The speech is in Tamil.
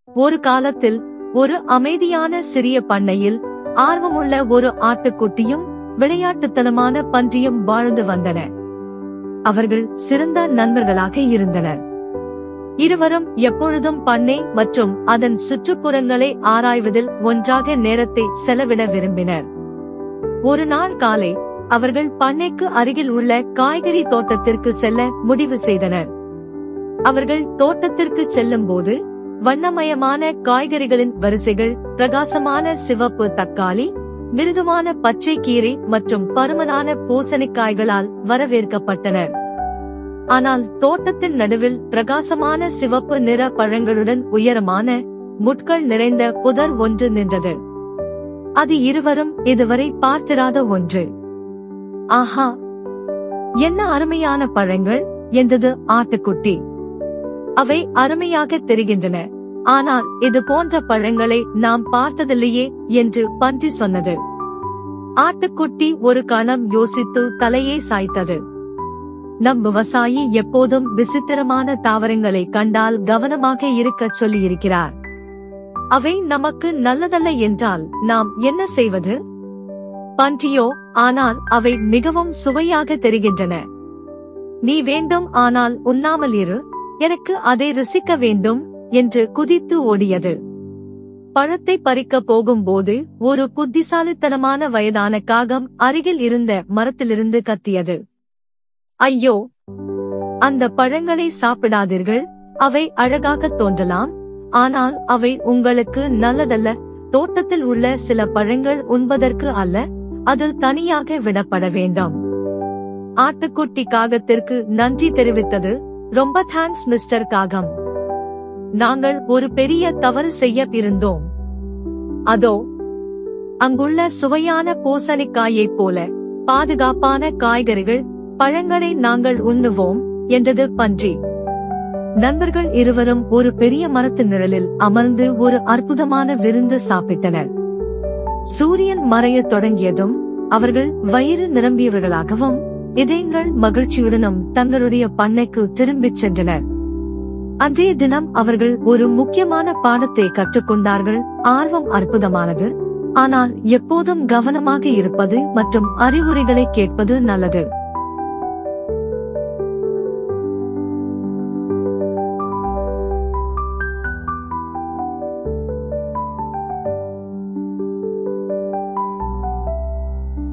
ஒரு காலத்தில் ஒரு அமைதியான சிறிய பண்ணையில் ஆர்வமுள்ள ஒரு ஆட்டுக்குட்டியும் விளையாட்டுத்தனமான பன்றியும் வாழ்ந்து வந்தன. அவர்கள் சிறந்த நண்பர்களாக இருந்தனர். இருவரும் எப்பொழுதும் பண்ணை மற்றும் அதன் சுற்றுப்புறங்களை ஆராய்வதில் ஒன்றாக நேரத்தை செலவிட விரும்பினர். ஒரு நாள் காலை அவர்கள் பண்ணைக்கு அருகில் உள்ள காய்கறி தோட்டத்திற்கு செல்ல முடிவு செய்தனர். அவர்கள் தோட்டத்திற்கு செல்லும் போது வண்ணமயமான காய்கறிகளின் வரிசைகள், பிரகாசமான சிவப்பு தக்காளி, மிருதுவான பச்சை கீரை மற்றும் பருமனான பூசணிக்காய்களால் வரவேற்கப்பட்டனர். ஆனால் தோட்டத்தின் நடுவில் பிரகாசமான சிவப்பு நிற பழங்களுடன் உயரமான முட்கள் நிறைந்த புதர் ஒன்று நின்றது. அது இருவரும் இதுவரை பார்த்திராத ஒன்று. ஆஹா, என்ன அருமையான பழங்கள் என்றது ஆட்டுக்குட்டி. அவை அருமையாக தெரிகின்றன, ஆனால் இது போன்ற பழங்களை நாம் பார்த்ததில்லையே என்று பன்றி சொன்னது. ஆட்டுக்குட்டி ஒரு கணம் யோசித்து தலையை சாய்த்தது. நம் விவசாயி எப்போதும் விசித்திரமான தாவரங்களை கண்டால் கவனமாக இருக்கச் சொல்லியிருக்கிறார். அவை நமக்கு நல்லதல்ல என்றால் நாம் என்ன செய்வது? பன்றியோ, ஆனால் அவை மிகவும் சுவையாக தெரிகின்றன. நீ வேண்டும், ஆனால் உண்ணாமல் இரு, எனக்கு அதை ருசிக்க வேண்டும் என்று குதித்து ஓடியது. பழத்தை பறிக்க போகும்போது ஒரு புத்திசாலித்தனமான வயதான காகம் அருகில் இருந்த மரத்திலிருந்து கத்தியது. ஐயோ, அந்த பழங்களை சாப்பிடாதீர்கள், அவை அழகாக தோன்றலாம், ஆனால் அவை உங்களுக்கு நல்லதல்ல. தோட்டத்தில் உள்ள சில பழங்கள் உண்பதற்கு அல்ல, அது தனியாக விடப்பட வேண்டும். ஆட்டுக்குட்டி காகத்திற்கு நன்றி தெரிவித்தது. ரொம்ப தேங்க்ஸ் மிஸ்டர் காகம், நாங்கள் ஒரு பெரிய தவறு செய்ய இருந்தோம். அதோ அங்குள்ள சுவையான பூசணிக்காயைப் போல பாதுகாப்பான காய்கறிகள், பழங்களை நாங்கள் உண்ணுவோம் என்றது பன்றி. நண்பர்கள் இருவரும் ஒரு பெரிய மரத்து நிழலில் அமர்ந்து ஒரு அற்புதமான விருந்து சாப்பிட்டனர். சூரியன் மறையத் தொடங்கியதும் அவர்கள் வயிறு நிரம்பியவர்களாகவும் இதயங்கள் மகிழ்ச்சியுடனும் தங்களுடைய பண்ணைக்கு திரும்பிச் சென்றனர். அன்றைய தினம் அவர்கள் ஒரு முக்கியமான பாடத்தை கற்றுக்கொண்டார்கள். ஆர்வம் அற்புதமானது, ஆனால் எப்போதும் கவனமாக இருப்பது மற்றும் அறிவுரைகளை கேட்பது நல்லது.